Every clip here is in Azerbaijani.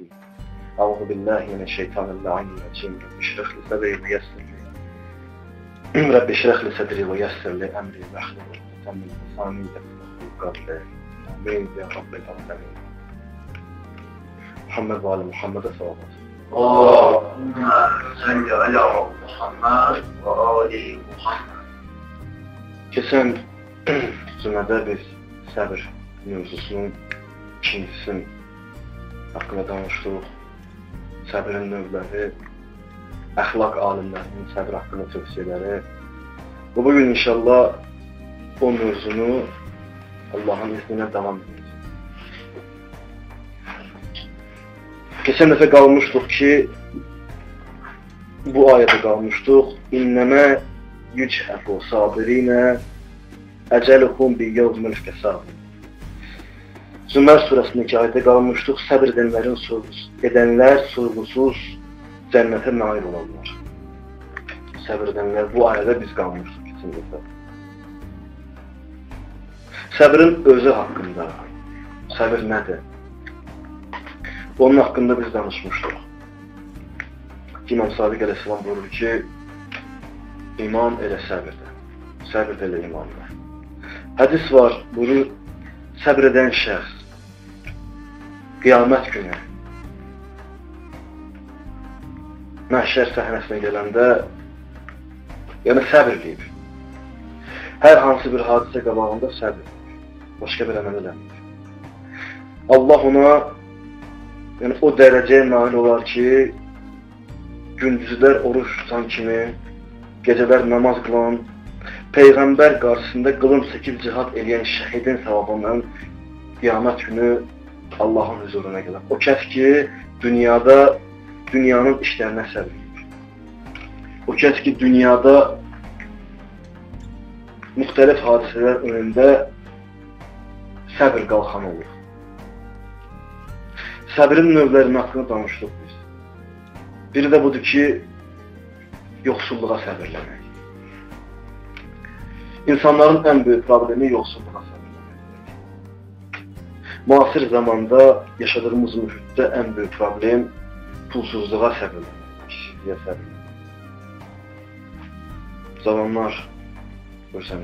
الرحيم أعوذ بالله من الشيطان اللعين الرجيم رب اشرح لي صدري ويسر لي رب اشرح لي صدري ويسر لي أمري واحلل عقدة من لساني يفقهوا قولي آمين يا رب العالمين. محمد وعلى محمد صلى الله عليه وسلم. اللهم صل على محمد وآل Muhammed. Keçən cümlədə biz səbr mövzusunun ikincisinin haqqında danışdıq. Səbrin növləri, əxlaq alimlərinin səbr haqqında tövsiyələri. Və bugün inşallah o mövzunu Allahın izniyle devam edeceğiz. Keçən dəfə qalmışdıq ki, bu ayədə qalmışdıq. İnnəmə yüchəfu sabirinə əcəluhum bi yevmil fəsad. Zümər surəsindəki ayədə qalmışdıq. Səbr edənlər sorğusuz cənnətə nail olarlar. Səbr edənlər, bu ayədə biz qalmışdıq keçən dəfə. Səbrin özü haqqında, səbir nədir? Onun haqqında biz danışmışdıq. İmam Sadiq əleyhissalam buyurur ki, iman elə səbirdir, səbir elə imandır. Hədis var, buyurur, səbir edən şəxs qiyamət günü məhşər səhnəsinə gələndə, yəni səbir deyib. Hər hansı bir hadisə qabağında səbir, başqa bir əməl eləmir. Allah ona yəni, o dərəcəyə nail olar ki, gündüzlər oruç tutan kimi, gecələr namaz qılan, Peyğəmbər qarşısında qılınc çəkib cihad edən şəhidin savabından qiyamət günü Allahın huzuruna gələr. O kəs ki, dünyanın işlərinə səbir edir. O kəs ki, dünyada müxtəlif hadisələr önündə səbir qalxan olur. Səbrin növlərinin haqqında danışdıq biz. Biri də budur ki, yoxsulluğa səbirləmək. İnsanların ən böyük problemi yoxsulluğa səbirləməkdir. Müasir zamanda yaşadığımız mühitdə ən böyük problem pulsuzluğa səbirləməkdir, işsizliyə səbirləməkdir. Zamanlar görsən,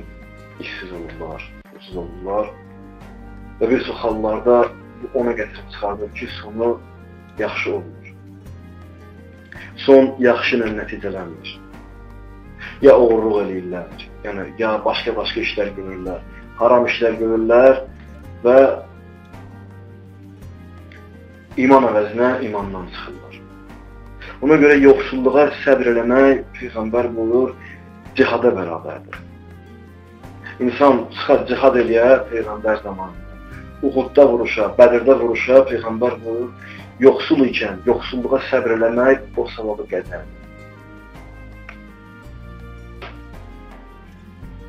işsiz olurlar, pulsuz olurlar və bir çox hallarda ona gətirib çıxardır ki, sonu yaxşı olur. Son yaxşı ilə nəticələnmir. Ya oğurluq eləyirlər, yəni ya başqa işlər görürlər, haram işlər görürlər və iman əvəzinə imandan çıxırlar. Ona görə yoxsulluğa səbr eləmək, Peyğəmbər buyurur, cihada bərabərdir. İnsan çıxar cihad eləyə Peyğəmbər zamanında. Uhudda vuruşa, Bədirdə vuruşa Peyğəmbər buyurur, yoxsul ikən, yoxsulluğa səbr eləmək o savabı qədərdir.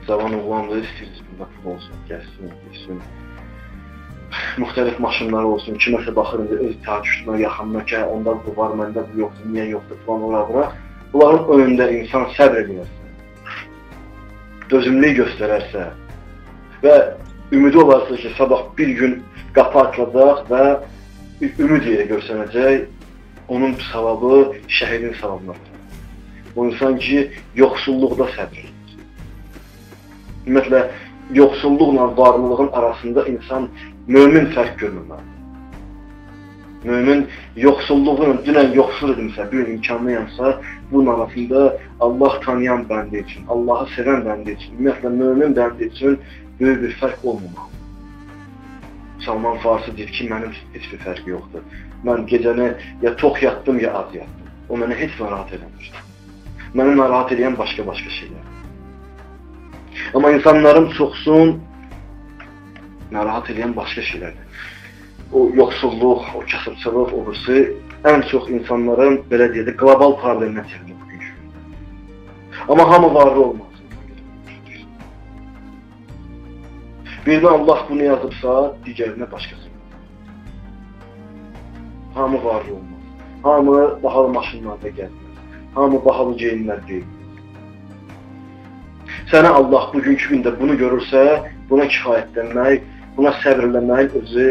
Cavan oğlandır, istəyir, bunda pul olsun, gəlsin, gəlsin. Müxtəlif maşınlar olsun, kiməsə baxır, öz təəccübünə, yaxınına ki, onda bu var, məndə bu yoxdur, niyə yoxdur, falan ola-bura. Bunların önündə insan səbr edərsə, dözümlük göstərərsə və ümidi olarsa ki, sabah bir gün qapı açılacaq və ümid yerə görsənəcək, onun savabı şəhidin savabına. O insan ki, yoxsulluqda səbr edir. Ümumiyyətlə, yoxsulluqla varlığın arasında insan mömin fərq görmürlər. Mömin yoxsulluğun, dünən yoxsul edimsə, bir imkanlıyamsa, bunun arasında Allah tanıyan bəndi üçün, Allahı sevən bəndi üçün, ümumiyyətlə, mömin bəndi üçün böyük bir fərq olmamalı. Salman Farsi deyir ki, mənim heç bir fərqi yoxdur. Mən gecəni ya tox yatdım, ya az yatdım. O mənə heç narahat eləmir. Məni narahat edən başqa şeylər. Amma insanların çoxsun narahat edən başqa şeylərdir. O yoxsulluq, o kasıbçılıq, o birisi ən çox insanların, belə deyək, qlobal probleminə çevrilir bugün gündə. Amma hamı varlı olmaz. Birinə Allah bunu yazıbsa, digərinə başqası. Hamı varlı olmaz. Hamı bahalı maşınlarda gəzmir. Hamı bahalı geyinlər geyinir. Sənə Allah bugünkü gündə bunu görürsə, buna kifayətlənmək, buna səbirləmək özü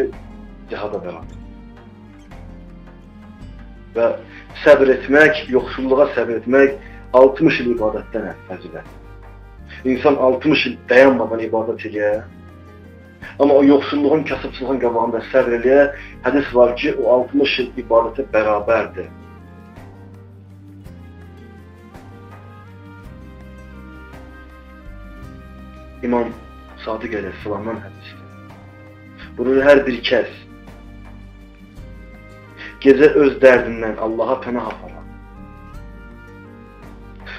cihada bərabər. Və səbr etmək, yoxsulluğa səbr etmək 60 il ibadətdən fəzilətdir. İnsan 60 il dayanmadan ibadət edir. Amma o yoxsulluğun, kasıbçılığın qabağında səbr eləyə, hədis var ki, o 60 il ibadətə bərabərdir. İmam Sadiq əleyhissalamdan hədisdir. Bunu hər bir kəs gecə öz dərdindən Allaha pənah aparar.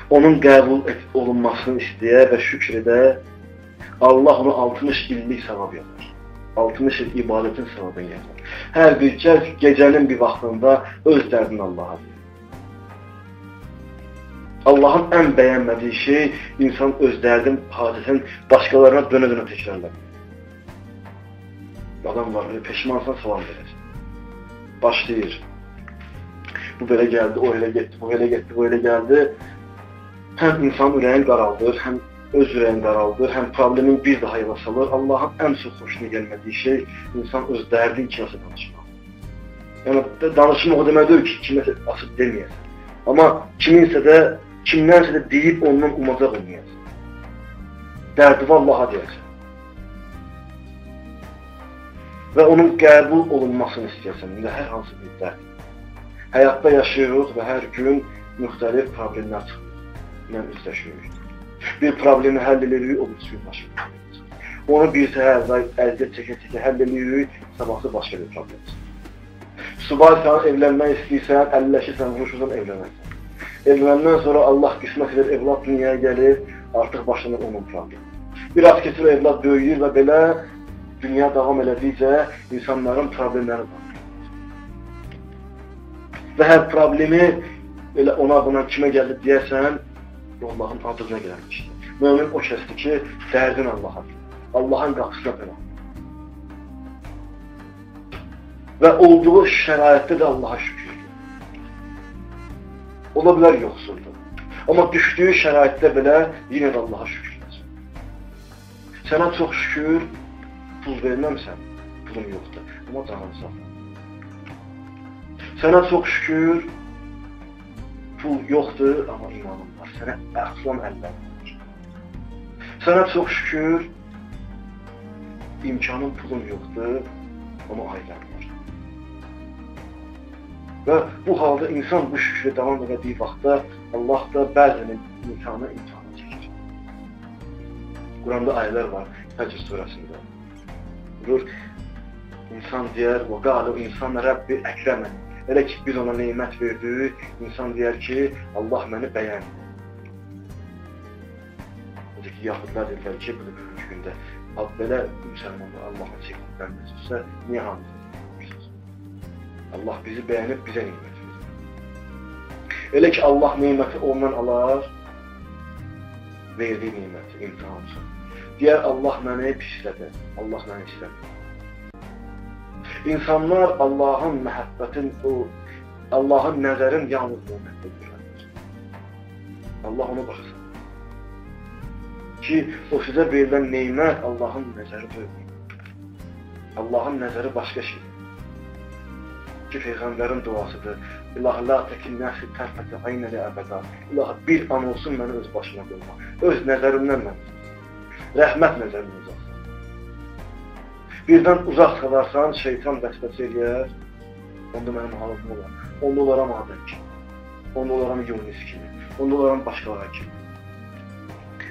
Onun qəbul olunmasını istəyə və şükür edə, Allah onu 60 illik savab yazar. 60 il ibadətin savabını yazar. Hər bir kəs gecənin bir vaxtında öz dərdini Allaha deyir. Allahın ən bəyənmədiyi şey insan öz dərdin, hadisənin başqalarına dönə-dönə təkrarlar. Adam var, peşmansan salam verir. Başlayır. Bu belə gəldi, o elə getdi, bu elə getdi, bu elə gəldi. Həm insan ürəyin qaraldır, həm öz ürəyin qaraldır, həm problemin bir daha yola salır. Allahın ən çox xoşuna gəlmədiyi şey insan öz dərdi kiməsə danışmaq. Yəni, danışmaq o demək deyil ki, kiməsə açıb deməyəsən. Amma kimdənsə də deyib ondan umacaq olmayasın. Dərdini Allaha deyəsən. Və onun qəbul olunmasını istəyəsən. İndi hər hansı bir dərd. Həyatda yaşayırıq və hər gün müxtəlif problemlər çıxır. Üzləşirik. Bir problemi həll edirik, o bir gün başqa bir problem çıxır. Onu bir səhər əziyyət çəkə-çəkə həll edirik, sabahsı başqa bir problem çıxır. Subaysan, evlənmək istəyirsən, əlləşirsən, vuruşursan, evlənərsən. Evlənəndən sonra Allah qismət edir, evlad dünyaya gəlir, artıq başlanır onun problemi. Biraz keçir, evlad böyüyür və belə dünya davam elədikcə insanların problemləri var. Və hər problemi elə ona kimə gəldi deyərsən, Allahın adına gəlmişdir. Mömin o kəsdir ki, dərdin Allaha deyir. Allahın qapısına belə. Və olduğu şəraitdə də Allaha şükür. Ola bilər yoxsuldur. Amma düşdüyü şəraitdə belə yenə də Allaha şükür edəcək. Sənə çox şükür, pul verməmsən, pulum yoxdur. Amma canın sağ. Sənə çox şükür, pul yoxdur, amma imanım var. Sənə əxlan əllər var. Sənə çox şükür, imkanın, pulun yoxdur, amma ailəm var. Və bu halda insan bu şükrə davam edədiyi vaxtda Allah da bəzən imkanı çəkir. Quranda ayələr var, Həcr surəsində. Buyurur, insan deyər, وَقَالُوا insan Rəbbi əkrəmən. Elə ki, biz ona neymət verdik, insan deyər ki, Allah məni bəyəndi. Necə ki, yaxudlar deyirlər ki, bu gündə belə müsəlmanlar Allah'a çəkilməlməsə, niyə hamısı? Allah bizi bəyənib, bizə neymət verir. Elə ki, Allah neyməti ondan alar, verdiyi neyməti, imtihan üçün. Deyər, Allah məni pislədi, Allah məni istədi. İnsanlar Allahın məhəbbətin, Allahın nəzərin yalnız neyməti görəndir. Allah onu baxırsan. Ki, o sizə verilən neymət Allahın nəzəri dövmür. Allahın nəzəri başqa şeydir. Ki, Peyğəmbərin duasıdır. İlahi, la təkin nəsi tərfəti aynəli əbədə. İlahi, bir an olsun məni öz başına qoyma. Öz nəzərimdən mən uzaqsın. Rəhmət nəzərimdən uzaqsın. Birdən uzaq qalarsan, şeytan vəsvəsə eləyər. Onda mənim halım olar. Onda olaram Adəm kimi. Onda olaram Yunus kimi. Onda olaram başqaları kimi.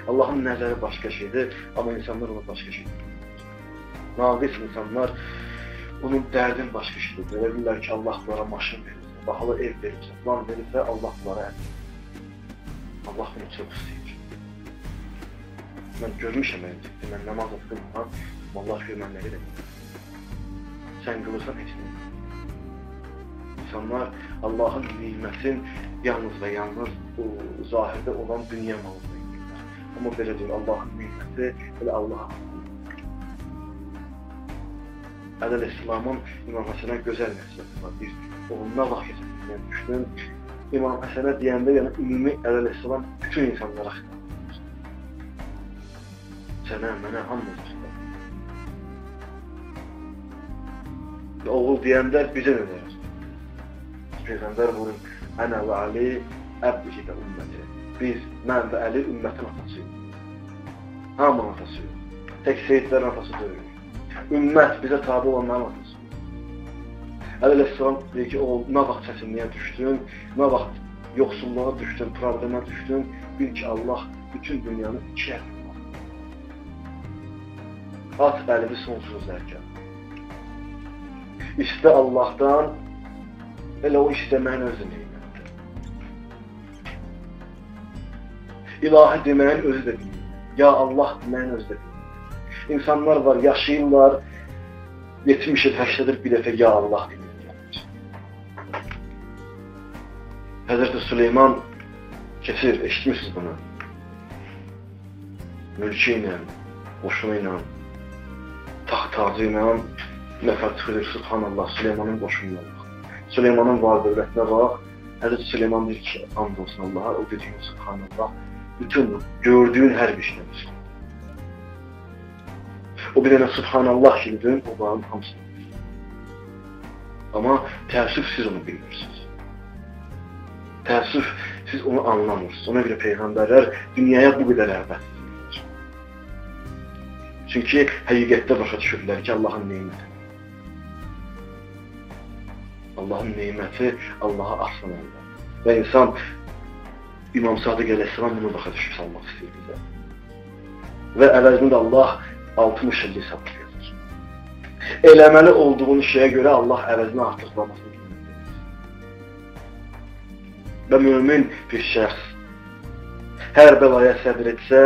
Allahın nəzəri başqa şeydir, amma insanlar ona başqa şeydir. Naqis insanlar onun dərdin başqa şeydir. Belə bilirlər ki, Allah bunlara maşın verirsə, bahalı ev verirsə, plan verirsə, Allah bunlara əmr. Allah bunu çox istəyir. Mən görmüşəm ciddi, mən namaz qılmam, Allah görür mən nə qədər. Sən qılırsan heç nə. İnsanlar Allahın nimətin yalnız və yalnız zahirdə olan dünya malına edirlər. Amma belə deyir, Allahın niməti elə Allah'a. Əleyhisselamın İmam Həsənə gözəl nəsihəti var. Bir oğluna vaxt keçirdiyindən düşdüm. İmam Həsənə deyəndə, yəni ümumi Əleyhisselam bütün insanlara xitab edir. Sənə, mənə, hamımıza xitab edir. Oğul deyəndə bizə nə deyər? Peyğəmbər buyurur, Ənə və Əli əbdihi və ümməti. Biz, mən və Əli ümmətin atasıyıq. Hamının atasıyıq. Tək seyidlərin atası deyil. Ümmət bizə tabi olanların atası. Əli Əleyhisselam deyir ki, o nə vaxt çətinliyə düşdün, nə vaxt yoxsulluğa düşdün, problemə düşdün, bil ki, Allah bütün dünyanı iki əlini var. At əlini sonsuz zərkən. İstə Allahdan, elə o istəməyin özü neymətdir. İlahi deməyin özü də bilir. Ya Allah deməyin özü də bilir. İnsanlar var, yaşayırlar, 70 il, 80 il bir dəfə Ya Allah demək. Həzrəti Süleyman keçir, eşitmişsiniz bunu. Mülkü ilə, qoşunu ilə, taxt-tacı ilə nəfər çıxır, Subhanallah, Süleymanın qoşununa bax. Süleymanın var dövlətinə bax. Həzrəti Süleyman deyir ki, and olsun Allaha, o dediyin Subhanallah, bütün gördüyün hər bir işlə Müslüman. O bir dənə Subhanallah kilidin, o bağın hamısını bilir. Amma təəssüf siz onu bilmirsiniz. Təəssüf siz onu anlamırsınız. Ona görə Peyğəmbərlər dünyaya bu qədər rəğbətlidirlər. Çünki həqiqətdə başa düşürlər ki, Allahın neyməti. Allahın neyməti Allaha aslan olur. Və insan İmam Sadiq Əleyhisselam bunu başa düşüb salmaq istəyir bizə. Və əvəzində Allah 60 illik sabır verir. Eləməli olduğun şeyə görə Allah əvəzini artıqlamasını bilmir. Və mümin bir şəxs hər bəlaya səbir etsə,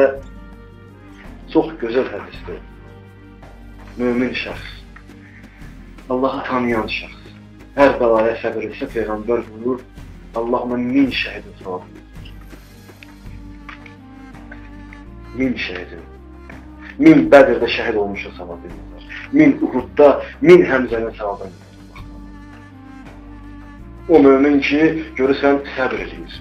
çox gözəl hədisdir. Mümin şəxs, Allahı tanıyan şəxs, hər bəlaya səbir etsə, Peyğəmbər buyurur, Allah ona 1000 şəhidin savabı verir. 1000 şəhidin. 1000 Bədirdə şəhid olmuşa savabı verir. 1000 Uhudda, 1000 Həmzənin savabı verir. O mümin ki, görürsən, səbr edir.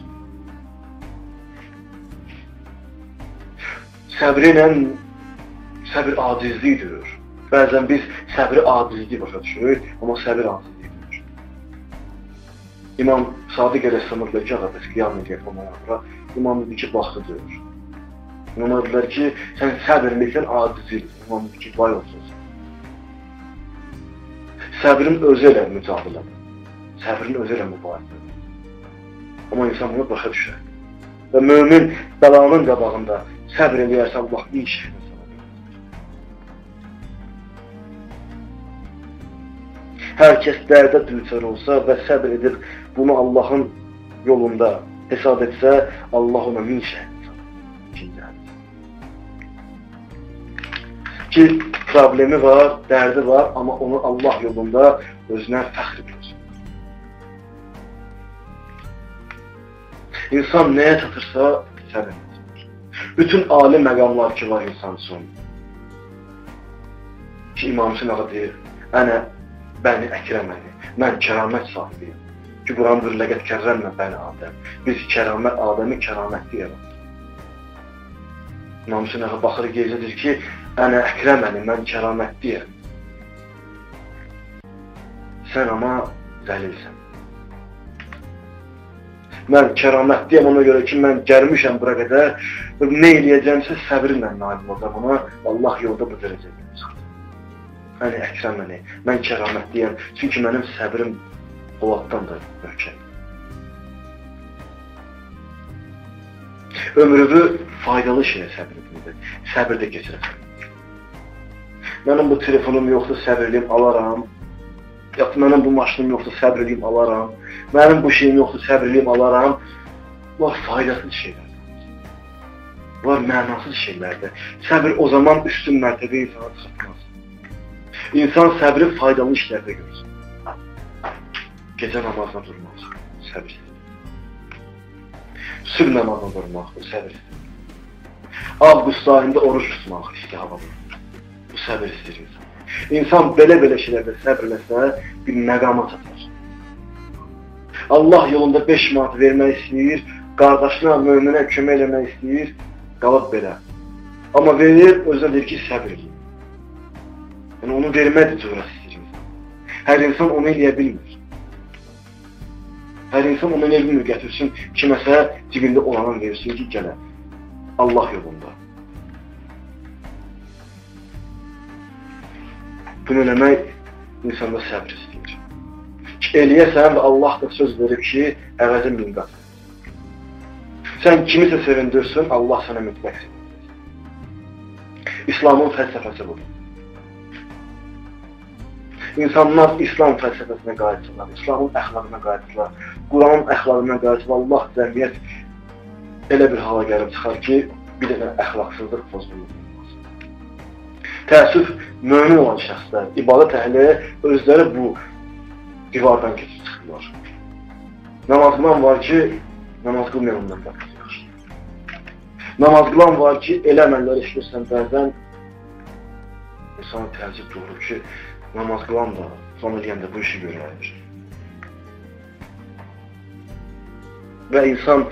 Səbr acizlikdir. Bəzən biz səbri acizlik başa düşürük, amma səbir acizlikdir. İmam Sadiq Əleyhisselam deyir ki, ağabey, qiyam edir onlara. İmam dedi ki, baxdı deyir. İmam dedilər ki, sən səbirlikdən acizlik. İmam dedi ki, vay olsun. Səbrin özü ilə mücadilədir. Səbrin özü ilə mübarizədir. Amma insan bunu başa düşər. Və mümin bəlanın qabağında səbr edərsə Allah bir şeyini savab edir. Hər kəs dərdə düçar olsa və səbr edib bunu Allahın yolunda hesab etsə, Allah ona 1000 şeyini savab edir. Ki problemi var, dərdi var, amma onu Allah yolunda özünə fəxr edir. İnsan nəyə çatırsa, səbir edir. Bütün ali məqamlar ki var insan üçün. Ki İmam Hüseyin ağa deyir, Ənə bəni əkrəməni, mən kəramət sahibiyim. Ki Quran bir ləqət kərrəmlə bəni Adəm. Biz Adəmi kəramətli yaratdıq. İmam Hüseyin ağa baxır gecədir ki, Ənə əkrəməni, mən kəramətliyəm. Sən amma zəlilsən. Mən kəramətliyəm ona görə ki, mən gəlmişəm bura qədər, nə eləyəcəmsə səbirlə nail olacaq ona, Allah yolda bu dərəcəyə gələcək. Əni əkrəməni, mən kəramətliyəm, çünki mənim səbrim Poladdan da möhkəm. Ömrümü faydalı şeyə səbir edildi, səbir də keçirəcəm. Mənim bu telefonum yoxdur, səbir edeyim, alaram. Mənim bu maşınım yoxdur, səbir edeyim, alaram. Mənim bu şeyim yoxdur, səbir edeyim, alaram. Bunlar faydasız şeylərdir. Bunlar mənasız şeylərdir. Səbir o zaman üstün mərtəbə insana çıxmaz. İnsan səbri faydalı işlərdə görür. Gecə namazına durmaq, səbirsiz. Sübh namazına durmaq, bu səbirsiz. Avqust ayında oruç tutmaq, isti havada. Bu səbir istəyir insan. İnsan belə şeylərdə səbirləsə, bir məqama çatar. Allah yolunda 5 manat vermək istəyir, qardaşına, möminə kömək eləmək istəyir, qalıb belə. Amma verir, özünə deyir ki, səbir edin. Yəni, onu vermək də cürət istəyir insan. Hər insan onu eləyə bilmir. Hər insan ona nə bilmir gətirsin, kiməsə cibində olanı versin ki, gələ. Allah yolunda. Bunu eləmək insanda səbr istəyir. Eləyəsən və Allah da söz verir ki, əvəzin 1000 qat. Sən kimisə sevindirsin, Allah sənə mütləq sevindir. İslamın fəlsəfəsi budur. İnsanlar İslam fəlsəfəsinə qayıtsınlar, İslamın əxlaqına qayıtsınlar, Quranın əxlaqına qayıtsınlar. Allah cəmiyyət elə bir hala gəlib çıxar ki, bir dənə əxlaqsızlıq pozulur. Təəssüf, mömin olan şəxslər, ibadət əhli özləri bu divardan keçib çıxırlar. Namaz qılan var ki, namaz qılmayan ondan da yaxşı. Namaz qılan var ki, elə əməllər işləyirsən bəzən insana təəccüb doğru ki, namaz qılan da son eləyəndə bu işi görür. Və insan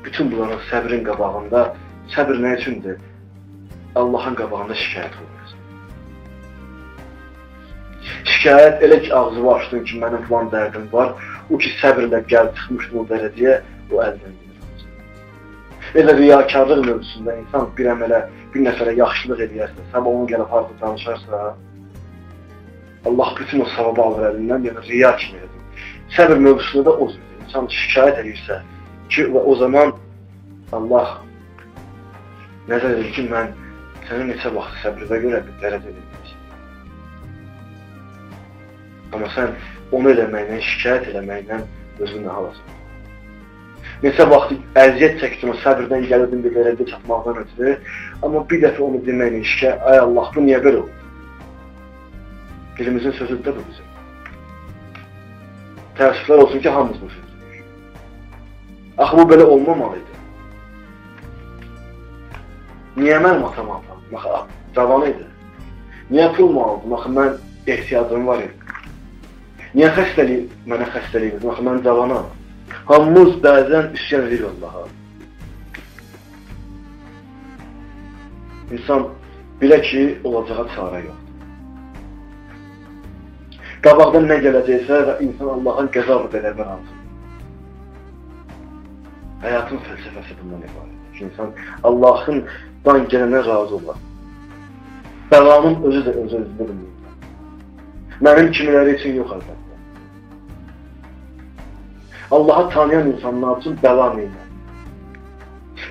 bütün bunların səbrin qabağında, səbir nə üçündür? Allahın qabağında şikayət olmaz. Şikayət elə ki, ağzını açdın ki, mənim filan dərdim var, o ki, səbirlə gəl çıxmışdır o dərəcəyə, o əldən gedir. Elə riyakarlıq mövzusunda insan bir əmələ, bir nəfərə yaxşılıq edərsə, sabah onu gəlib artıq danışarsa, Allah bütün o savabı alır əlindən, yəni riya kimi edir. Səbir mövzusunda da o cür. İnsan şikayət edirsə ki, və o zaman Allah nəzər edir ki, mən sənin neçə vaxt səbirə görə bir dərəcə edilməyəcək. Amma sən onu eləməklə, şikayət eləməklə özünü alasan. Neçə vaxt əziyyət çəkdim, səbirdən gəlirdim bir dərəcə çatmaqdan ötürü, amma bir dəfə onu deməklə şikayət, ay Allah, bu niyə belə oldu? Dilimizin sözüdür bu bizim. Təəssüflər olsun ki, hamımız bu sözdür. Axı bu belə olmamalıydı. Niyə mənim atam aldım? Axı, cavan idi. Niyə pulmu aldım? Axı, mən ehtiyacım var idi. Niyə mənə xəstəlik edir? Axı, mən cavanam. Hamımız bəzən üsyan edir Allaha. İnsan bilə ki, olacağa çarə yoxdur. Qabaqdan nə gələcəksə və insan Allahın qəzabı belərmən alsın. Həyatın fəlsəfəsi bundan ibarətdir ki, insan Allah'ından gələnə razı olar. Bəlanın özü də özünü bilmir. Mənim kimiləri üçün yox əlbəttə. Allah'ı tanıyan insanlar üçün bəla neylər.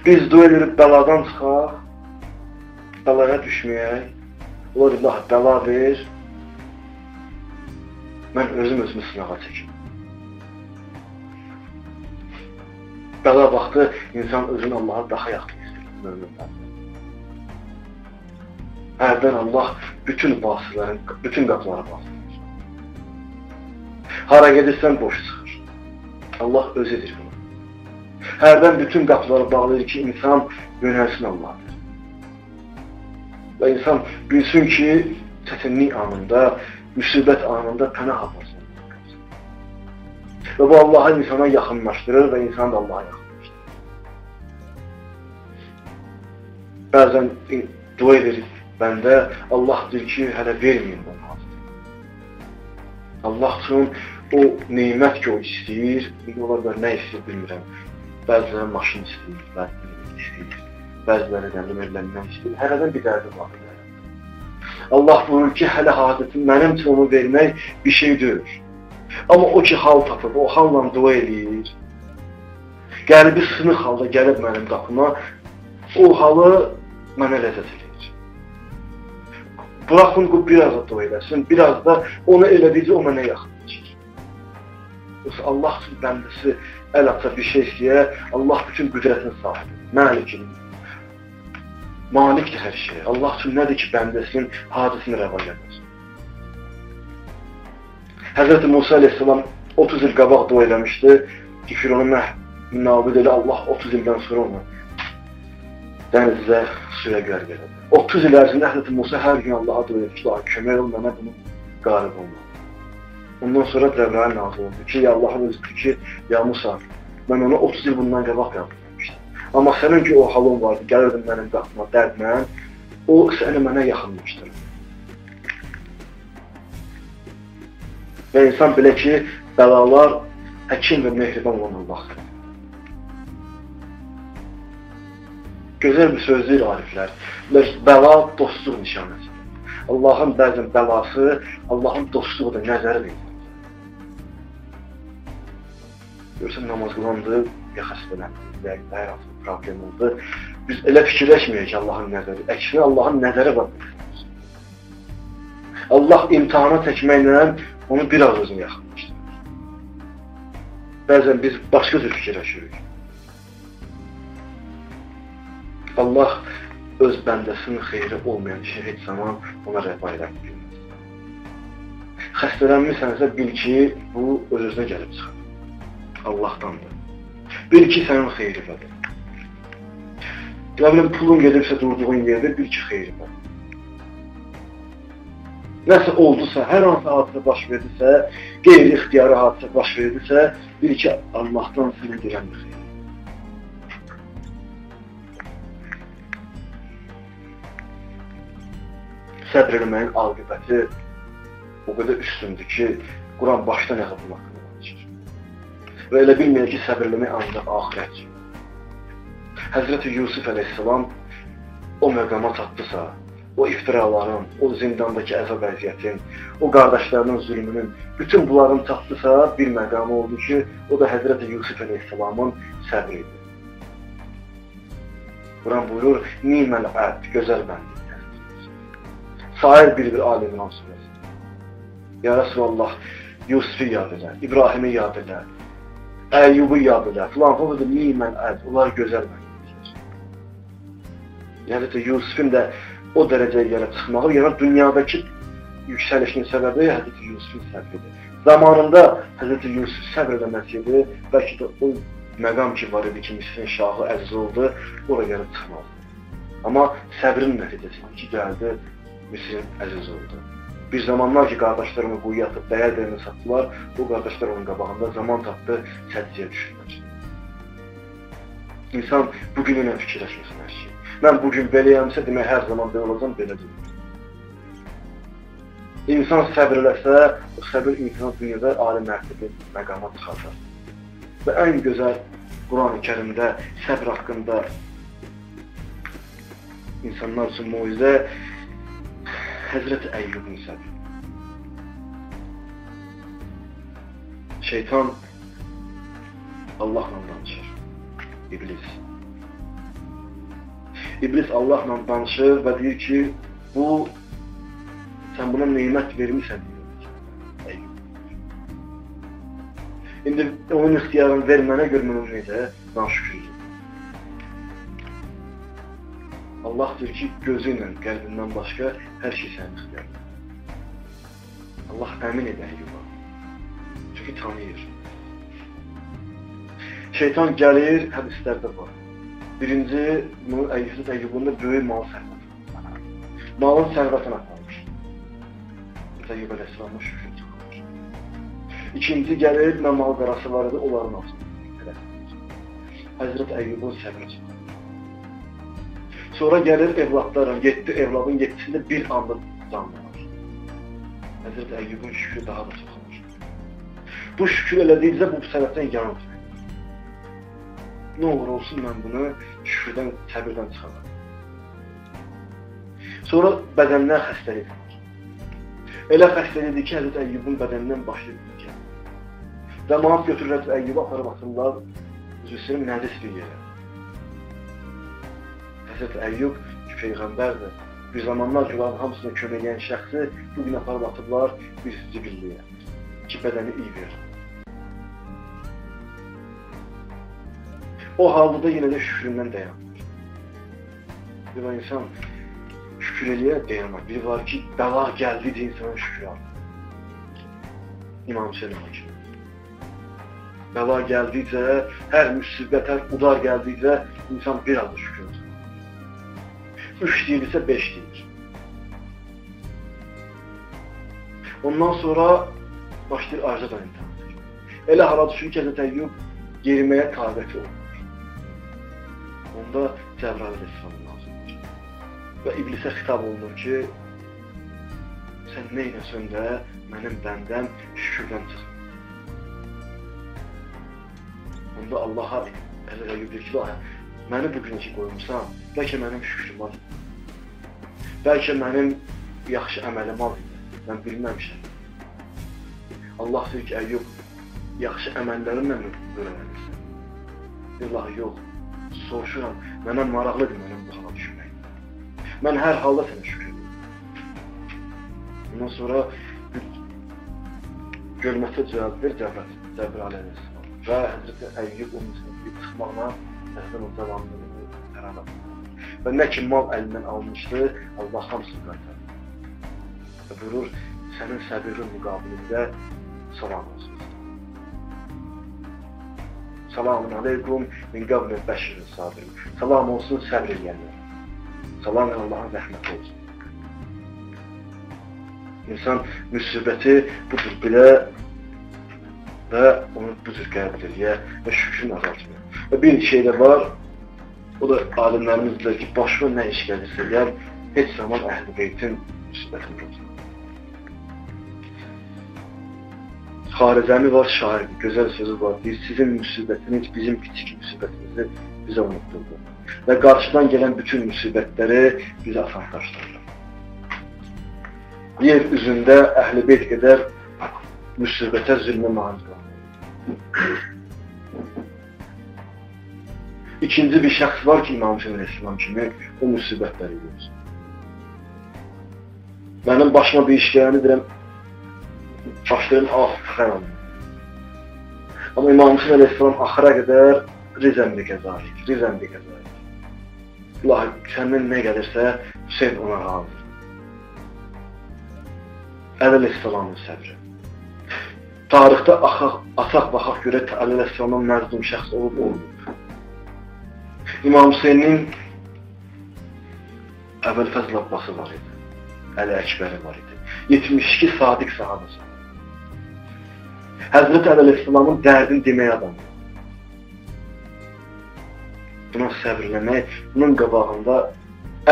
Biz dua edib bəladan çıxaq, bəlaya düşməyək, olar Allah bəla ver, mən özümü sınağa çəkim. Bəla vaxtı insan özünü Allah'a daha yaxın istəyir. Hərdən Allah bütün vasıların, bütün qapıları basılır. Hara gedirsən boş çıxır. Allah özüdür bunu. Hərdən bütün qapıları bağlayır ki, insan yönəlsin Allah'dır. Və insan bilsin ki, çətinlik anında, müsibət anında pənah aparsın. Və bu Allah'a insana yaxınlaşdırır və insan da Allah'a yaxınlaşdırır. Bəzən dua edir bəndə, Allah deyir ki, hələ verməyin onu. Allah üçün o neymət ki, o istəyir, olar da nə istəyir bilmirəm. Bəziləri maşın istəyir, bəziləri istəyir, bəziləri evlənmək istəyir. Hərədən bir dərdi var. Allah buyurur ki, hələ hadətin mənim üçün onu vermək bir şey deyil. Amma o ki, hal tapıb, o halla dua edir. Qəlbi sınıq halda gəlib mənim qapıma, o halı mənə ləzzət edir. Bıraxın ki, biraz da dua eləsin, biraz da onu elədikcə o mənə yaxınlaşır. Allah üçün bəndəsi əl atsa bir şey istəyə, Allah bütün qüdrətin sahibidir, məlikin. Malikdir hər şey. Allah üçün nədir ki, bəndəsinin hadisini rəva gəlməsin. Həzrəti Musa aleyhissalam 30 il qabaq dua eləmişdi ki, Fironu nabid elə, Allah 30 ildən sonra onu dənizdə suya qərq elədi. 30 il ərzində Həzrəti Musa hər gün Allaha dua edir ki, kömək ol mənə bunun qalib olmalı. Ondan sonra Cəbrail nazil oldu ki, Allahın özüdür ki, ya Musa, mən onu 30 il bundan qabaq qəbul etmişdim. Amma sənin ki, o halın vardı, gəlirdin mənim qapıma dərdlə, o səni mənə yaxınlaşdırır. Və insan bilə ki, bəlalar həkim və mehriban olan Allahdır. Gözəl bir söz deyir ariflər. Bəla dostluq nişanəsidir. Allahın bəzən bəlası, Allahın dostluğudur, nəzəridir. Görsən namaz qılandı, ya xəstələndir, ya hər hansı bir problem oldu. Biz elə fikirləşməyək ki, Allahın nəzəri. Əksinə Allahın nəzəri var. Allah imtihana çəkməklə onu biraz özünə yaxınlaşdırır. Bəzən biz başqa cür fikirləşirik. Allah öz bəndəsinin xeyri olmayan işi heç zaman ona rəva eləmir. Xəstələnmisənsə bil ki, bu öz-özünə gəlib çıxır. Allahdandır. Bil ki, sənin xeyrinədir. Biləm, pulun gedibsə durduğun yerdə bil ki, xeyrinədir. Nəsə oldusa, hər hansı hadisə baş verdisə, qeyri-ixtiyari hadisə baş verdisə, bil ki, Allahdan sənə gələn bir xeyir. Səbr eləməyin aqibəti o qədər üstündür ki, Quran başdan ayağa bunun haqqında danışır. Və elə bilməyək ki, səbr eləmək ancaq axirətdir. Həzrəti Yusuf əleyhissalam o məqama çatdısa, o iftiraların, o zindandakı əzab əziyyətin, o qardaşlarının zülmünün, bütün bunların çatdısa bir məqamı oldu ki, o da Həzrəti Yusuf əleyhissalamın səbri idi. Quran buyurur, niməl əbd, gözəl bənd. Sair bir alimran surəsi. Ya Resulallah, Yusufu yad edər, İbrahimi yad edər, Əyyubu yad edər, filan falan da nimən əd, onlar gözəl mənimdir. Yəni ki, Yusufun da o dərəcəyə gəlib çıxmağı, yəni dünyadakı yüksəlişin səbəbi Həzrəti Yusufun səbridir. Zamanında Həzrəti Yusuf səbr eləməsiydi, bəlkə də o məqam ki var idi ki, Misrin şahı əziz oldu, oraya gəlib çıxmalı. Amma səbrin nəticəsində ki, gəldi, Misrin əziz oldu. Bir zamanlar ki, qardaşlarını quyuya atıb, dəyər dəyərini satdılar, o qardaşlar onun qabağında zaman tapdı, sədciyə düşürlər. İnsan bugün ilə fikirləşməsin hər şey. Mən bugün beləyəmsə, demək, hər zaman belə olacam, belə deyil. İnsan səbr eləsə, o səbir insan dünyada ali mərtəbə məqama çıxardır. Və ən gözəl Quran-ı Kərimdə səbr haqqında insanlar üçün mucizə Həzrəti Əyyubun səbri. Şeytan Allahla danışır. İblis. İblis Allahla danışır və deyir ki, sən buna neymət vermişsən, deyir Əyyub. İndi onun ixtiyarını vermənə görmənə necə, naşükürdür. Allah deyir ki, gözü ilə, qəlbindən başqa hər şey sənin ixtiyarında. Allah əmin edir Əyyuba. Çünki tanıyır. Şeytan gəlir, hədislərdə var. Birinci, Həzrəti Əyyubun da böyük mal sərvəti. Malın sərvətini aparmış. Əyyub əleyhissalamın şükür çıxarmış. İkinci gəlir, nə mal qarası var idi, onların altında. Həzrəti Əyyubun səbri çıxarmış. Sonra gəlir evladların, 7 evladın 7-sində bir anda canlanır. Həzrəti Əyyubun şükrü daha da çox olur. Bu şükür elədikcə bu səbəbdən yanır. Nə olur olsun, mən bunu şükürdən, səbirdən çıxarım. Sonra bədəndən xəstəlik var. Elə xəstəlikdir ki, Həzrəti Əyyubun bədəndən başlayır. Cəmaat götürürlər Əyyubu aparıb atırlar, üzvüsünün nəcis bir yerə. Həzrəti Əyyub ki, Peyğəmbərdir. Bir zamanlar ki, hamısına kömək edən şəxsi bu gün aparıb atıblar bir zibilliyə ki, bədəni iyi verir. O halda da yenə də şükründən dayanır. Bir var insan şükür eləyə dayanır. Bir var ki, bəla gəldikcə insanın şükrü alır. İmam Hüseyin kimi. Bəla gəldikcə, hər müsibət, hər udar gəldikcə insan bir az da şükür edir. 3 deyilirsə 5 deyilir. Ondan sonra başlayır arzudan imtihan edir. Elə hala düşür ki, Həzrəti Əyyub yeriməyə taqəti olur. Onda Cəbrail əleyhissalam lazımdır. Və iblisə xitab olunur ki, sən nə eləsən də mənim bəndəm şükürdən çıxır. Onda Allaha Əli Əyyub deyir ki, məni bugün ki qoymuşsan, bəlkə mənim şükrüm var. Bəlkə mənim yaxşı əməlim var, mən bilməmişəm. Allah deyir ki, Əyyub, yaxşı əməllərimlə öyrənirsən. Allah, yox, soruşuram, mənə maraqlıdır mənim bu hala düşmək. Mən hər halda sənə şükür edirəm. Ondan sonra görməsə cavab ver Cəbrəl əleyhissalam. Və Həzrəti Əyyub onun üçün çıxmaqla Həzrətin o zavamlığını qərar alır. Və nə ki mal əlindən almışdı, Allah hamısını qaytarır. Və buyurur, sənin səbirin müqabilində salam olsun. Salamun aleykum min qabli bəşirin sabirin. Salam olsun səbr eləyənlər. Salam Allah'ın rəhməti olsun. İnsan müsibəti budur bilə və onu bu cür qəbul eləyə və şükrün azaltmıyor. Və bir şey də var, o da alimlərimiz bilir ki, başına nə iş gəlirsə eləyər, heç zaman Əhl-i Beytin müsibətini tutmur. Xaricəmi var, şair, gözəl sözü var, deyir, sizin müsibətiniz bizim kiçik müsibətimizi bizə unutturdu. Və qarşıdan gələn bütün müsibətləri bizə asanlaşdırır. Yer üzündə Əhl-i Beyt qədər müsibətə zülmə maruz qalır. İkinci bir şəxs var ki, İmam Hüseyin əleyhissalam kimi o müsibətləri görür. Mənim başıma bir iş gələni deyirəm, başlayım xər alın. Amma İmam Hüseyin əleyhissalam axıra qədər rizən bir qəzayir. Allah, səndən nə gəlirsə, Hüseyin ona razıdır. Əli əleyhissalamın səbri. Tarixdə asaq baxaq görə Əli əleyhissalamın məzlum şəxs olub olmur. İmam Hüseynin Əbülfəzl Abbası var idi. Əli Əkbəri var idi. 72 sadiq sahabəsi. Həzrəti Əli əleyhissalamın dərdini deməyə adamı. Buna səbirləmək, bunun qabağında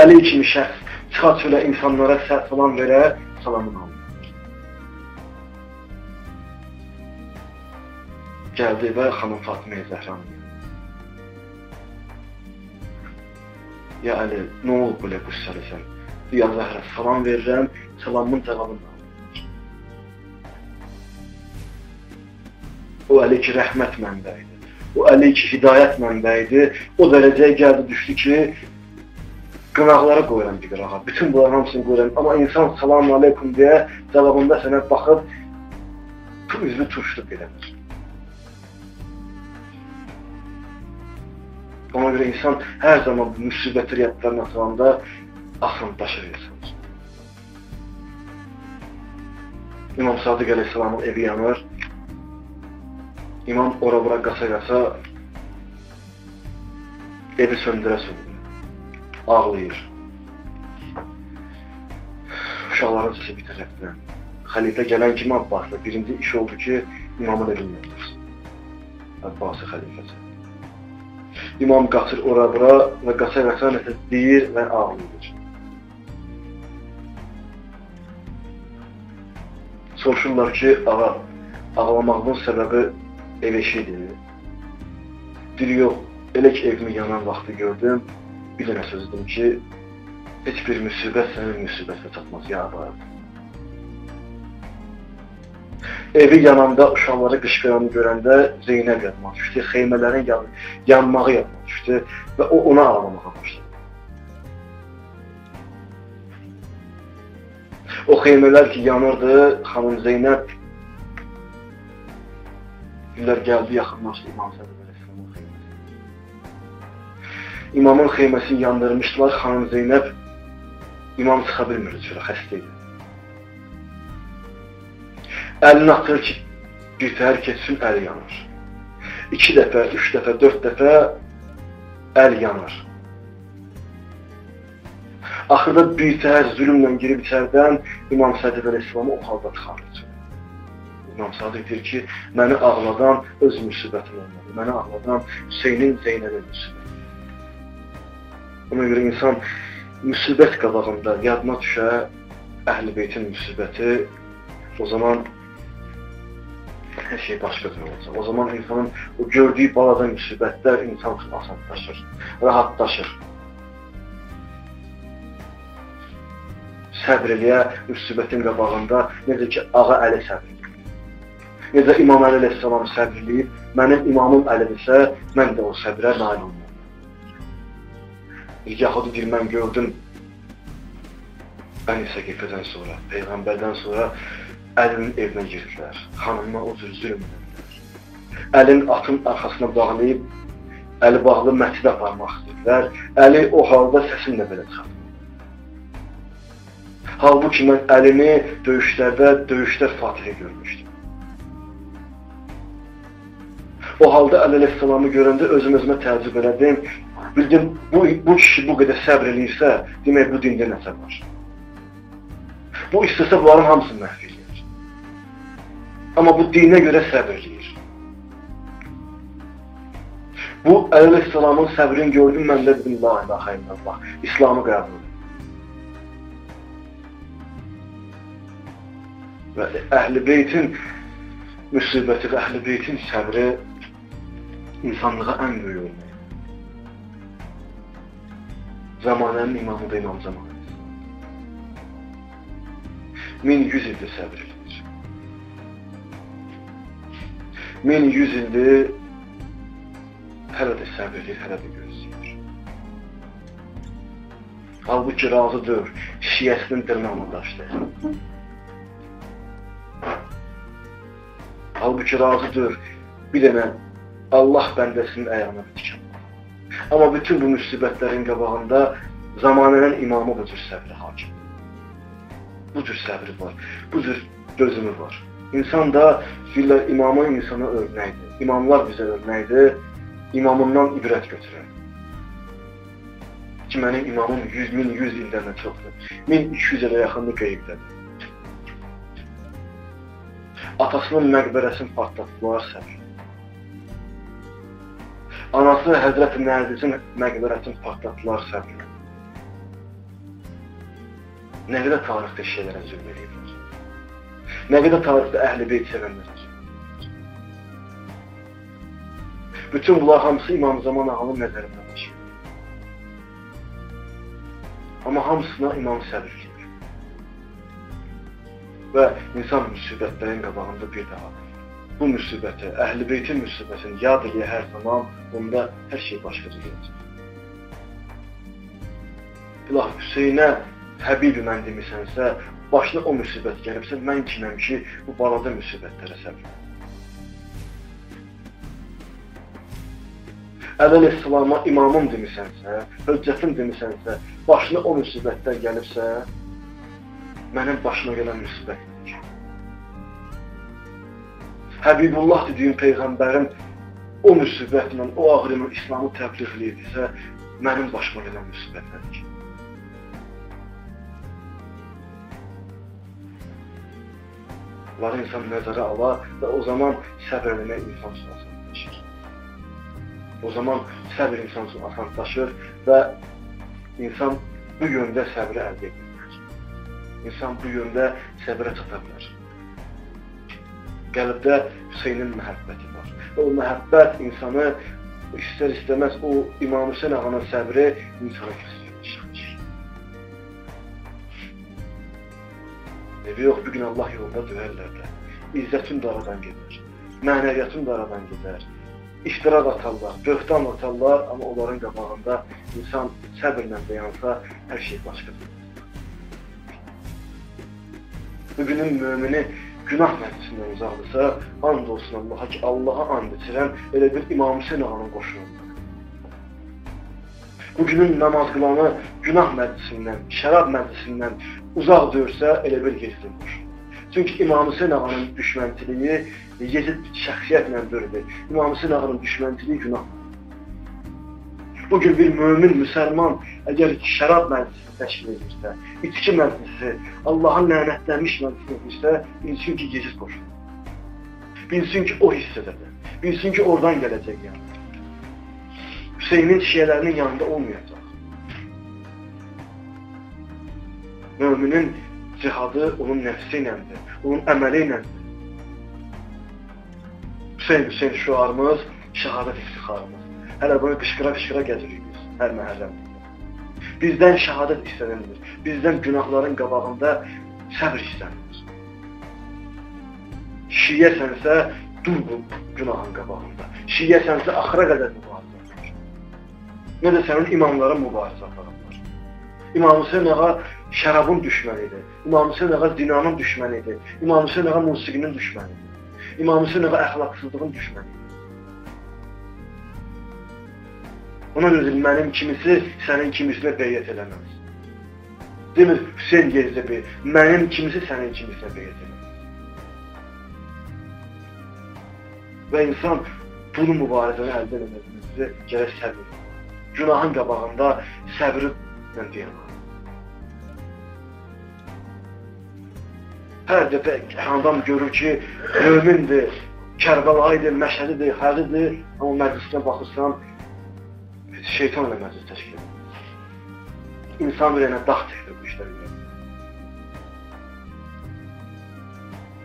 Əli kimi şəxs çıxa çölə insanlara salam verə, salamını alır. Gəldi və xanım Fatıma Zəhranı. Ya Əli, nə olub belə qüssəlisən? Ya Zəhra, salam verirəm, salamın cavabını alır. O Əli ki, rəhmət mənbəyidir. O Əli ki, hidayət mənbəyidir. O dərəcəyə gəldi, düşdü ki, qınaqlara qoyuram bir qırağa. Bütün bunların hamısını qoyuram. Amma insan salamun aleykum deyə cavabında sənə baxıb, üzünü turşduq edəmir. Ona görə insan hər zaman bu müsibətli riyyətlərin atılanda asanlaşır insan. İmam Sadiq əleyhissalamın evi yanır. İmam ora-bura qasa-qasa evi söndürə. Ağlayır. Uşaqların səsi bir tərəfdən. Xəlifə gələn kimi Abbasla birinci iş oldu ki, imamın evini yandırsın. Abbasi xəlifəsi. İmam qaçır ora-bura və qasa-qasa nəsə deyir və ağlayır. Soruşurlar ki, ağa, ağlamağının səbəbi ev eşidir. Deyir, yox, elə ki evimi yanan vaxtı gördüm, bir dənə söz dedim ki, heç bir müsibət sənin müsibətinə çatmaz, ya ağa. Evi yananda uşaqları qışqıranı görəndə Zeynəb yadıma düşdü, xeymələrin yanmağı yadıma düşdü və o ona ağlamağa başladı. O xeymələr ki yanırdı, xanım Zeynəb günlər gəldi, yaxınlaşdı İmam Sadiq əleyhissalamın xeyməsi. İmamın xeyməsini yandırmışdılar, xanım Zeynəb İmam çıxa bilmirdi çölə, xəstə idi. Əlini atır ki, bir təhər keçsin, əli yanır. 2 dəfə, 3 dəfə, 4 dəfə əl yanır. Axırda bir təhər zülümlə girib içərdən İmam Sadiq əleyhissalamı o halda çıxarır. İmam Sadiq deyir ki, məni ağladan öz müsibətim olmadı. Məni ağladan Hüseynin Zeynəbin müsibəti. Ona görə insan müsibət qabağında yadına düşə Əhl-i Beytin müsibəti, o zaman her şey başqa cür olacaq. O zaman insanın o gördüyü balaca müsibətlər insan üçün asanlaşır, rahatlaşır. Səbr eləyə müsibətin qabağında necə ki Ağa Əli səbr edir. Necə İmam Əli əleyhissalam səbr eləyib, mənim imamım Əlidirsə, mən də o səbrə nail olmalıyım. Yaxud deyir, mən gördüm Bəni Səqifədən sonra, Peyğəmbərdən sonra Əlinin evinə girdilər, xanımına o cür zülm edildilər. Əlin atın arxasına bağlayıb, Əli bağlı məscidə aparmaq istədilər. Əli o halda səsimlə belə çıxartdı. Halbuki mən Əlini döyüşdə Fatihə görmüşdüm. O halda Əli əleyhissalamı görəndə özümə təəccüb elədim. Bildim, bu kişi bu qədər səbr eləyirsə, demək bu dində nəsə var. Bu istəsə bunların hamısını məhv edir. Amma bu dinə görə səbr eləyir. Bu Əli əleyhissalamın səbrini gördüm, mən də dedim, la ilahə illallah, İslamı qəbul edir. Və Əhl-i Beytin müsibəti və Əhl-i Beytin səbri insanlığa ən böyük olmalı. Zamanənin imamı da İmam Zamanədir. 1100 ildir səbr edir. 1100 ildir hələ də səbr edir, hələ də gözləyir. Halbuki razıdır, şiəsinin dırnağını daşdı. Halbuki razıdır, bir dənə Allah bəndəsinin əyağına tikəm. Amma bütün bu müsibətlərin qabağında zamanənin imamı bu cür səbri hakim. Bu cür səbri var, bu cür dözümü var. İnsan da deyirlər, imamı insana örnəkdir. İmamlar bizə örnəkdir, imamından ibrət götürər. Ki, mənim imamım 100 ildən çoxdur. 1200 ilə yaxındır qeybdədir. Atasının məqbərəsini partlatdılar səbr. Anası Həzrət-i Nərdizin məqbərəsini partlatdılar səbr. Nə qədər tarixdə şeylərə zülm edirlər. Nə qədər tarixdə Əhl-i Beyt sevənlər. Bütün bunlar hamısı İmam Zaman Ağanın nəzərindən başlayır. Amma hamısına İmam səbr edir. Və insan müsibətlərin qabağında bir daha bu müsibəti, Əhl-i Beytin müsibətini yad eləyə hər zaman, onda hər şey başqa cür olacaq. İlah Hüseynə Həbibi mən demisənsə, başına o müsibət gəlibsə, mən kiməm ki, bu balaca müsibətlərə səbr edir. Əli əleyhissalama imamım demisənsə, höccətim demisənsə, başına o müsibətlər gəlibsə, mənim başıma gələn müsibətdir. Həbibullah dediyim Peyğəmbərin o müsibətlə, o ağrıyla İslamı təbliğ edirsə, mənim başıma gələn müsibətlərdir. Bunları insan nəzərə alar və o zaman səbr eləmək insan üçün asanlaşır. O zaman səbr insan üçün asanlaşır və insan bu yöndə səbri əldə edir. İnsan bu yöndə səbrə çata bilər. Qəlbdə Hüseynin məhəbbəti var. Və o məhəbbət insanı istər-istəməz o İmam Hüseyn ağanın səbri insana göstərir. Evi yox, bugün Allah yolunda döyərlər də. İzzətin də aradan gedər. Mənəviyyatın da aradan gedər. İftiraq atarlar, böhtan atarlar, amma onların qabağında insan səbirlə dayansa, hər şey başqadır. Bugünün mümini günah məclisindən uzaqdırsa, and olsun Allaha ki, Allaha and içirən elə bir İmam Hüseyn ağanın qoşunudur. Bugünün namaz qılanı günah məclisindən, şərab məclisindən uzaq döyürsə, elə bir Yezidindir. Çünki İmam Hüseyn ağanın düşmənçiliyi Yezid şəxsiyyətlə döyülür. İmam Hüseyn ağanın düşmənçiliyi günahdır. Bugün bir mömin, müsəlman əgər şərab məclisi təşkil edirsə, içki məclisi, Allahın lənətlənmiş məclisi edirsə, bilsin ki, Yezid qoşulur. Bilsin ki, o hissədədir. Bilsin ki, oradan gələcək yəni. Hüseynin şiyələrinin yanında olmayacaq. Müminin cihadı onun nəfsi iləndir, onun əməli iləndir. Hüseyn şüarımız, şəhadət iftixarımız. Hələ bunu qışqıra-qışqıra gəzirik biz, hər məhəlləmizdə. Bizdən şəhadət istənilmir, bizdən günahların qabağında səbr istənilir. Şiyyəsənsə, dur bu günahın qabağında. Şiyyəsənsə, axıra qədər mübarizə aparır. Nə də sənin imamların mübarizə aparırlar. İmam Hüseyn ağa şərabın düşmənidir. İmam Hüseyn ağa zinanın düşmənidir. İmam Hüseyn ağa musiqinin düşmənidir. İmam Hüseyn ağa əxlaqsızlığın düşmənidir. Ona görə mənim kimisi sənin kimisinə beyyət eləməz. Demir Hüseyn Yezdəbi, mənim kimisi sənin kimisinə beyyət eləməz. Və insan bunu mübarizəni əldə eləməsini gərək səbir. Günahın qabağında səbri deyəmək. Hər dəfə adam görür ki, mömindir, Kərbəlayıdır, Məşədidir, Həlidir, amma məclisinə baxırsan, şeytan ilə məclis təşkil edir. İnsan bir yana dağ çəkdir bu işlər ilə.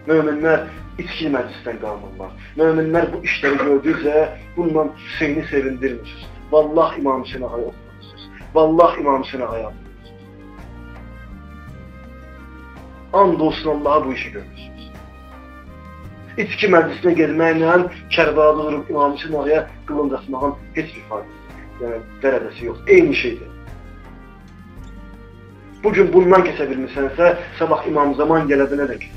Möminlər içki məclisdən qalmırlar. Möminlər bu işləri gördükcə bununla Hüseyni sevindirmirsiniz. Vallah İmam Hüseyn ağaya oxuyorsunuz. Vallah İmam Hüseyn ağaya oxuyorsunuz. And olsun Allah'a bu işi görürsünüz. İçki məclisinə gelməklə Kərbəlada durub İmam Hüseyn ağaya qılınc asmağın heç bir faydası, yəni dərəcəsi yox. Eyni şeydir. Bugün bundan kəsə bilmirsənsə, sabah İmam Zaman gələ biləcək.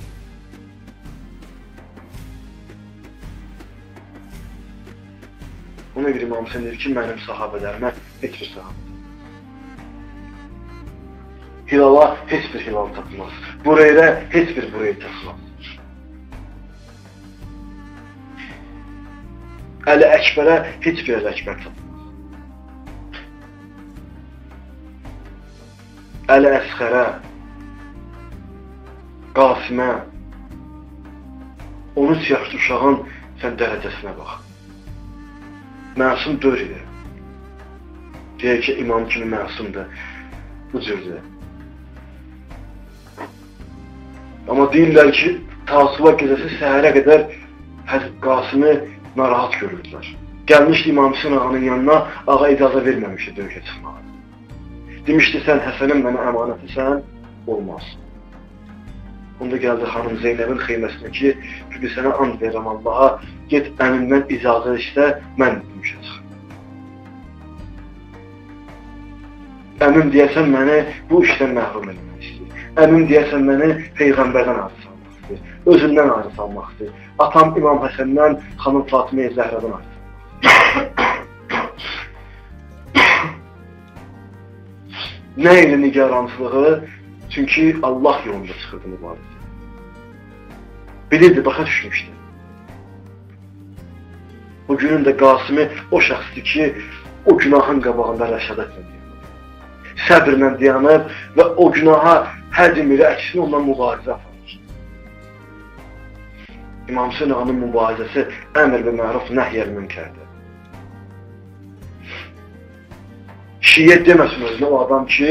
Ona görə İmam Hüseyn deyir ki, mənim sahabələrimə heç bir sahabə. Hilala heç bir hilal tapmaz. Bureyrə heç bir bureyr tapmaz. Əli Əkbərə heç bir Əli Əkbər tapmaz. Əli Əsxərə, Qasimə, 13 yaşlı uşağın sən dərəcəsinə bax. Məsum döyür. Deyək ki, imam kimi məsumdur. Bu cürdür. Amma deyirlər ki, Tasuva gecəsi səhərə qədər Qasimi narahat görürdülər. Gəlmişdi İmam Hüseyn ağanın yanına, ağa icazə verməmişdi döyüşə çıxmağa. Demişdi, sən Həsənin mənə əmanətisən, olmaz. Onda gəldi xanım Zeynəbin xeyməsinə ki, çünki sənə and verirəm Allaha, get əmimdən icazə istə, mən döyüşə çıxım. Əmim deyəsən məni bu işdən məhrum etmək istəyir. Əmim deyəsən məni Peyğəmbərdən ayrı salmaq istəyir. Özündən ayrı salmaq istəyir. Atam İmam Həsəndən, xanım Fatimə Zəhradan ayrı salmaq istəyir. Nə ilə nigarançılığı? Çünki Allah yolunda çıxırdı mübarizə. Bilirdi, başa düşmüşdü. O günün də Qasimi o şəxsdir ki, o günahın qabağında rəşadətlə dayanıb. Səbrlə dayanıb və o günaha həcm ilə əksinə ondan mübarizə aparır. İmam Hüseyn ağanın mübarizəsi əmr və məruf nəhyəl münkərdir. Şiyə deməsin özünə o adam ki,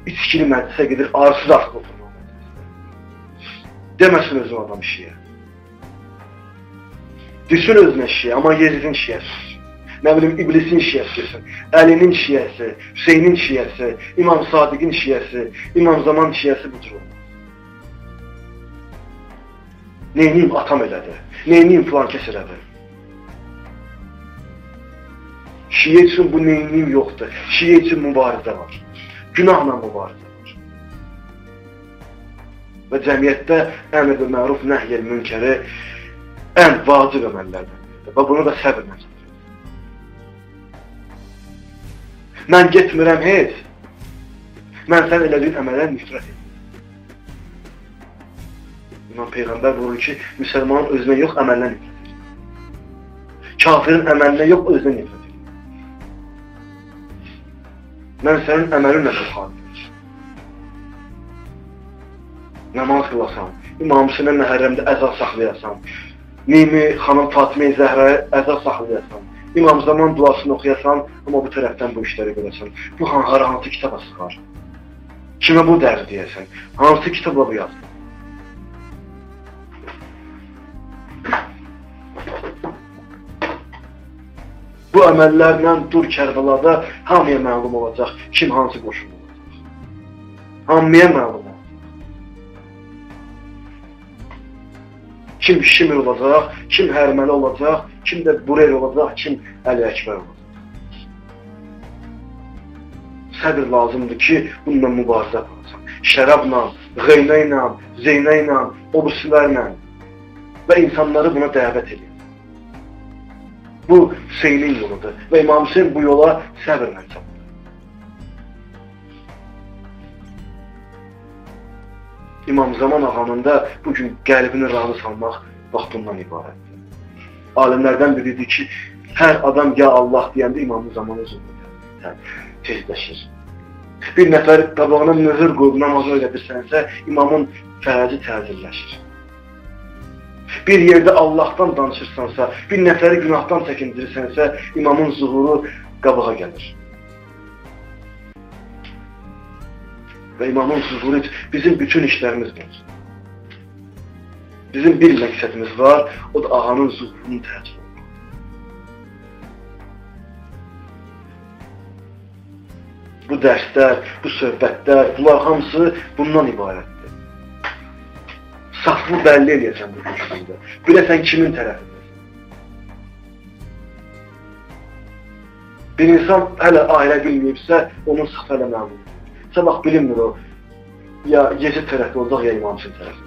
içkili məclisə gedir, arsız-arsız oturma məclisdə. Deməsin özünə o adam şiyə. Düşün özünə şiyə, amma Yezidin şiyəsi. Nə bilim, İblisin şiyəsi desin. Əlinin şiyəsi, Hüseynin şiyəsi, İmam Sadiqin şiyəsi, İmam Zaman şiyəsi budur olmaz. Neyniyim atam elədi, neyniyim filan kəs elədi. Şiyə üçün bu neyniyim yoxdur. Şiyə üçün mübarizə var. Günahla mübarizə var. Və cəmiyyətdə əmr və məruf nəhyəl münkəri ən vacib əməllərdəndir. Və bunu da səbirlə çatır. Mən getmirəm heç. Mən sən elədiyin əməllər nifrət edim. İmam Peyğəmbər buyurur ki, müsəlmanın özünə yox, əməllə nifrət edir. Kafirin əməlinə yox, özünə nifrət edir. Mən sənin əməlinlə xalifəm. Namaz qılasan, İmam Hüseynə Məhərrəmdə əza saxlayasan, Nimi xanım Fatimə Zəhraya əza saxlayasan, İmam Zaman duasını oxuyasan, amma bu tərəfdən bu işləri görəsən. Bu hansı kitaba sıxar? Kimə bu dərd deyəsən? Hansı kitabla bu yazılır? Bu əməllərlə dur Kərbəlada hamıya məlum olacaq kim hansı qoşun olacaq. Hamıya məlum olacaq. Kim Şimir olacaq, kim Hərməli olacaq, kim də Bureyr olacaq, kim Əli Əkbər olacaq. Səbir lazımdır ki, bununla mübarizə yapacaq. Şərabla, Qeynə ilə, Zeynə ilə, obüslərlə və insanları buna dəvət edir. Bu Hüseynin yoludur və İmam Hüseyin bu yola səbirlə çatdı. İmam Zaman ağanın da bugün qəlbini razı salmaq bax bundan ibarətdir. Alimlərdən biridir ki, hər adam ya Allah deyəndə İmam Zaman özündə tezləşir. Bir nəfər qabağına möhür qoyub namazı öyrədirsənsə, imamın fərəzi təzirləşir. Bir yerdə Allahdan danışırsansa, bir nəfəri günahdan çəkindirirsənsə, imamın zuhuru qabağa gəlir. Və imamın zuhuru bizim bütün işlərimiz var. Bizim bir məqsədimiz var, o da ağanın zuhurunu təəccüb olmaq. Bu dərslər, bu söhbətlər, bunlar hamısı bundan ibarətdir. Saflı bəlli eləyəcəm bu kürsüdə. Biləsən kimin tərəfindəsən. Bir insan hələ ailə bilməyibsə, onun saf hələ məmnundur. Sabah bilinmir o, ya Yezid tərəfdə olacaq, ya İmam Hüseyin tərəfdə.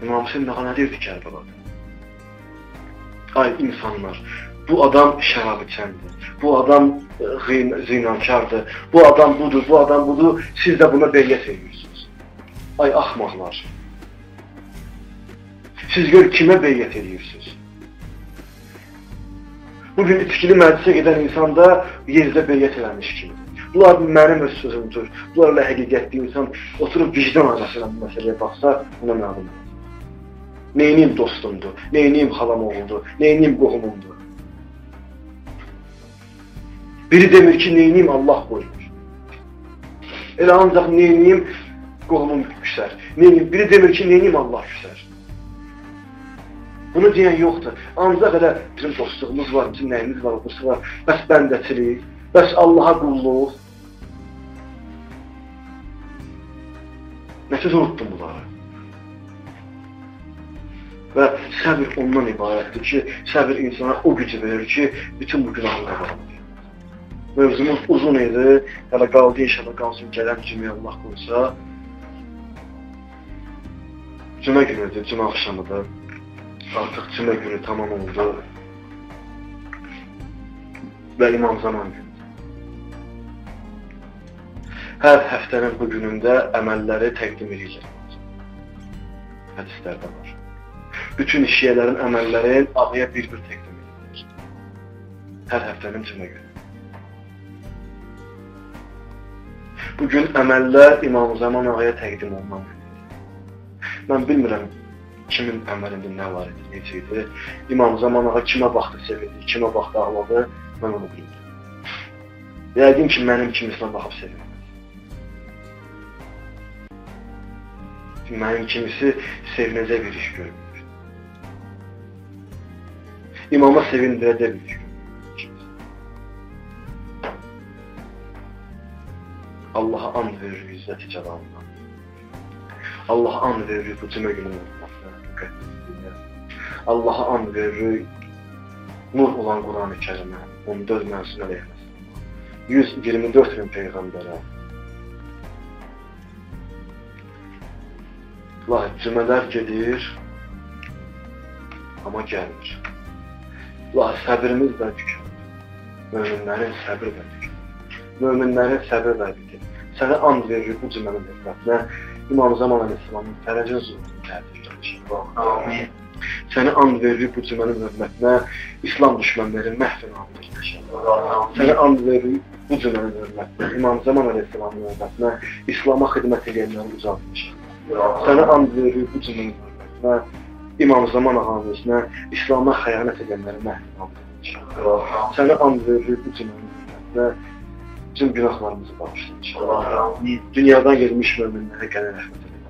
İmam Hüseyin daha nə deyirdi Kərbəlada? Ay insanlar, bu adam şərab içəndir, bu adam zinankardır, bu adam budur, bu adam budur, siz də buna beyyət edirsiniz. Ay axmaqlar, siz gör kimə beyyət edirsiniz? Bugün içkili məclisə gedən insan da yerdə beyyət eləmiş kimidir. Bunlar mənim öz sözümdür, bunlarla həqiqətli insan oturub vicdan arasına bu məsələyə baxsa, buna məlum olur. Neyiniyim dostumdur, neyiniyim xalam oğuldur, neyiniyim qohumumdur. Biri demir ki, neyiniyim Allah qoymur. Elə ancaq neyiniyim qohumum küsər. Biri demir ki, neyiniyim Allah küsər. Bunu deyən yoxdur. Ancaq elə bizim dostluğumuz var, bizim nəyimiz var, obusu var. Bəs bəndəçilik, bəs Allaha qulluq. Nəsiz unutdum bunları. Və səbir ondan ibarətdir ki, səbir insana o gücü verir ki, bütün bu günahlara bağlıdır. Mövzumuz uzun idi, hələ qaldı inşallah qalsın gələn cümləyə Allah qoysa. Cümə günüdür, cümə axşamıdır. Artıq cümə günü tamam oldu. Və İmam Zaman günüdür. Hər həftənin bu günündə əməlləri təqdim edəcək. Hədislərdə var. Bütün işyələrin, əməllərin ağaya bir-bir təqdim edilir. Hər həftənin cümə günü. Bugün əməllər İmam Zaman ağaya təqdim olmaq günüdür. Mən bilmirəm kimin əməlində nə var idi, necə idi. İmam Zaman ağa kimə baxdı sevindi, kimə baxdı ağladı, mən onu bilmirəm. Yəqin ki, mənim kimisine baxıb sevinməz. Mənim kimisi sevinəcək bir iş görmür. İmama sevindirəcək bir iş görmür. Allah'a and verir izzət-i cəlalına. Allah'a and verir bu cümə günü olmasına. Allah'a and verir nur olan Quran-ı Kərimə, 14 mənsunə rəhməsinə. 124 min Peyğəmbərə. Lakin cümələr gedir, amma gəlmir. Lakin səbrimiz də tükənir. Möminlərin səbri də tükənir. Möminlərin səbri də bitir. Sənə and verir bu cümənin hürmətinə. İmam Zaman Aleyhisselamın fərəcin zulmunu tədir. Amin. Sənə and verir bu cümənin hürmətinə. İslam düşmənlərin məhvini and verir. Sənə and verir bu cümənin hürmətinə. İmam Zaman Aleyhisselamın hürmətinə. İslama xidmət edənləri uzatmış. Sənə and verir bu cümənin hürmətinə. İmam Zaman ağamızına İslama xəyanət edənləri məhvini and verir. Sənə and verir bu cümənin hürmətinə. Bütün günahlarımızı bağışlayın. Dünyadan gelmiş müminlere gelen rəhmət edin.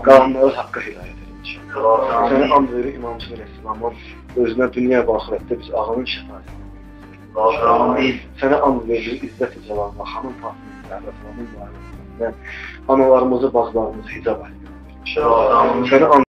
Qalanları haqqa hidayət edin. Sənə and verir İmam Hüseyin əleyhissalamın özünə dünya və axirətdə biz ağanın şəfaəti. Sənə and verir İzzət-i Cəlalına, xanım Fatımın Zəhra-Salamın müayinəsində analarımızı, bacılarımızı hicab edir. Sənə and